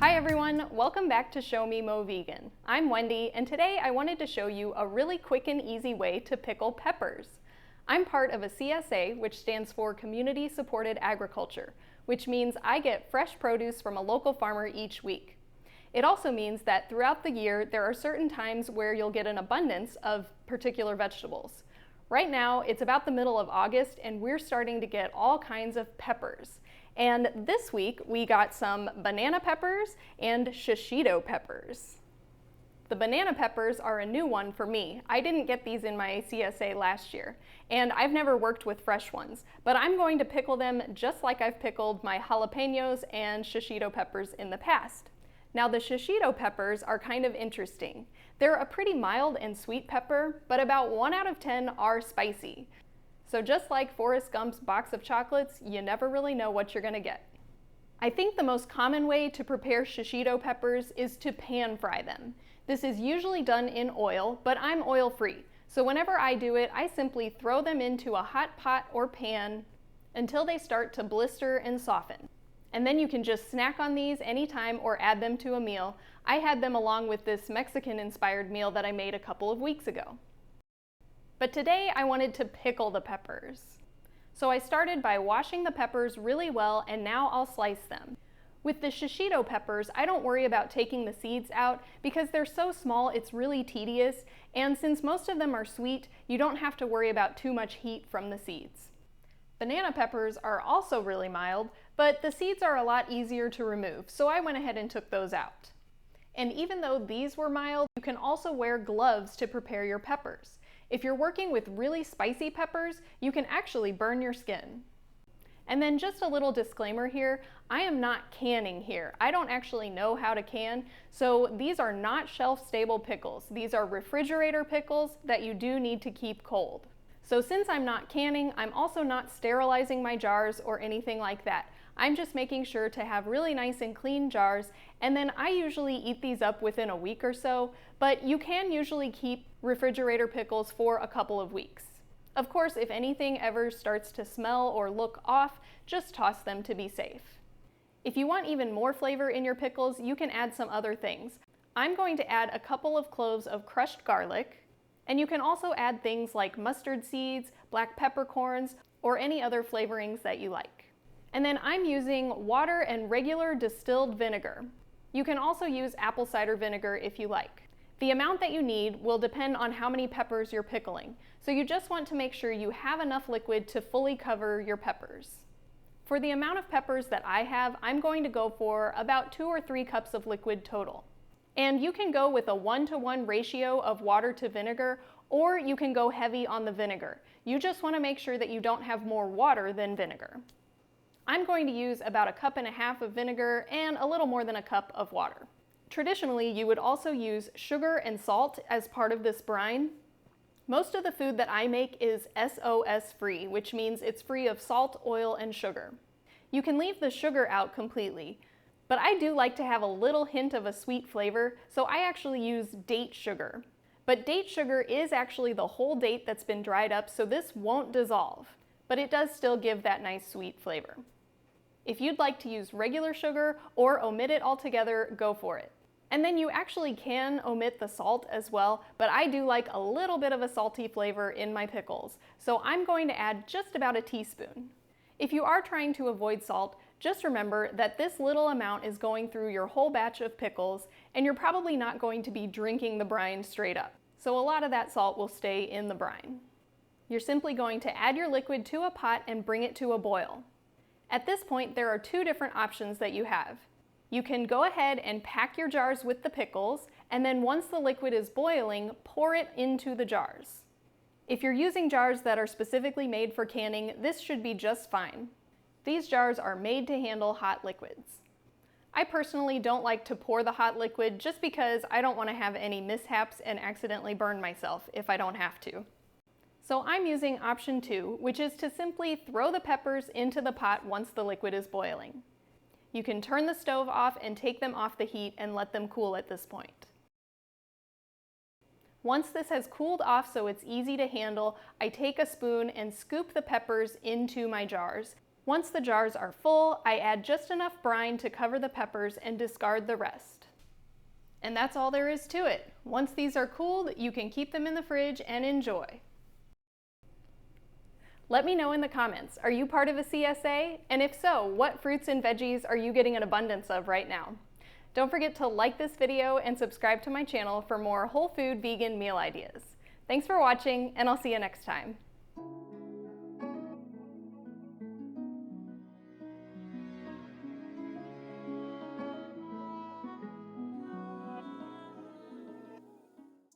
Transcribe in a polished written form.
Hi everyone, welcome back to Show Me Mo Vegan. I'm Wendy, and today I wanted to show you a really quick and easy way to pickle peppers. I'm part of a CSA, which stands for Community Supported Agriculture, which means I get fresh produce from a local farmer each week. It also means that throughout the year, there are certain times where you'll get an abundance of particular vegetables. Right now, it's about the middle of August, and we're starting to get all kinds of peppers. And this week, we got some banana peppers and shishito peppers. The banana peppers are a new one for me. I didn't get these in my CSA last year, and I've never worked with fresh ones, but I'm going to pickle them just like I've pickled my jalapenos and shishito peppers in the past. Now, the shishito peppers are kind of interesting. They're a pretty mild and sweet pepper, but about 1 out of 10 are spicy. So just like Forrest Gump's box of chocolates, you never really know what you're gonna get. I think the most common way to prepare shishito peppers is to pan fry them. This is usually done in oil, but I'm oil free. So whenever I do it, I simply throw them into a hot pot or pan until they start to blister and soften. And then you can just snack on these anytime or add them to a meal. I had them along with this Mexican-inspired meal that I made a couple of weeks ago. But today I wanted to pickle the peppers. So I started by washing the peppers really well, and now I'll slice them. With the shishito peppers, I don't worry about taking the seeds out because they're so small it's really tedious, and since most of them are sweet, you don't have to worry about too much heat from the seeds. Banana peppers are also really mild, but the seeds are a lot easier to remove, so I went ahead and took those out. And even though these were mild, you can also wear gloves to prepare your peppers. If you're working with really spicy peppers, you can actually burn your skin. And then just a little disclaimer here, I am not canning here. I don't actually know how to can, so these are not shelf-stable pickles. These are refrigerator pickles that you do need to keep cold. So since I'm not canning, I'm also not sterilizing my jars or anything like that. I'm just making sure to have really nice and clean jars, and then I usually eat these up within a week or so, but you can usually keep refrigerator pickles for a couple of weeks. Of course, if anything ever starts to smell or look off, just toss them to be safe. If you want even more flavor in your pickles, you can add some other things. I'm going to add a couple of cloves of crushed garlic, and you can also add things like mustard seeds, black peppercorns, or any other flavorings that you like. And then I'm using water and regular distilled vinegar. You can also use apple cider vinegar if you like. The amount that you need will depend on how many peppers you're pickling, so you just want to make sure you have enough liquid to fully cover your peppers. For the amount of peppers that I have, I'm going to go for about 2 or 3 cups of liquid total. And you can go with a 1-to-1 ratio of water to vinegar, or you can go heavy on the vinegar. You just want to make sure that you don't have more water than vinegar. I'm going to use about 1.5 cups of vinegar and a little more than a cup of water. Traditionally, you would also use sugar and salt as part of this brine. Most of the food that I make is SOS free, which means it's free of salt, oil, and sugar. You can leave the sugar out completely, but I do like to have a little hint of a sweet flavor, so I actually use date sugar. But date sugar is actually the whole date that's been dried up, so this won't dissolve, but it does still give that nice sweet flavor. If you'd like to use regular sugar or omit it altogether, go for it. And then you actually can omit the salt as well, but I do like a little bit of a salty flavor in my pickles, so I'm going to add just about a teaspoon. If you are trying to avoid salt, just remember that this little amount is going through your whole batch of pickles, and you're probably not going to be drinking the brine straight up. So a lot of that salt will stay in the brine. You're simply going to add your liquid to a pot and bring it to a boil. At this point, there are 2 different options that you have. You can go ahead and pack your jars with the pickles, and then once the liquid is boiling, pour it into the jars. If you're using jars that are specifically made for canning, this should be just fine. These jars are made to handle hot liquids. I personally don't like to pour the hot liquid just because I don't want to have any mishaps and accidentally burn myself if I don't have to. So I'm using option 2, which is to simply throw the peppers into the pot once the liquid is boiling. You can turn the stove off and take them off the heat and let them cool at this point. Once this has cooled off so it's easy to handle, I take a spoon and scoop the peppers into my jars. Once the jars are full, I add just enough brine to cover the peppers and discard the rest. And that's all there is to it. Once these are cooled, you can keep them in the fridge and enjoy. Let me know in the comments, are you part of a CSA? And if so, what fruits and veggies are you getting an abundance of right now? Don't forget to like this video and subscribe to my channel for more whole food vegan meal ideas. Thanks for watching, and I'll see you next time.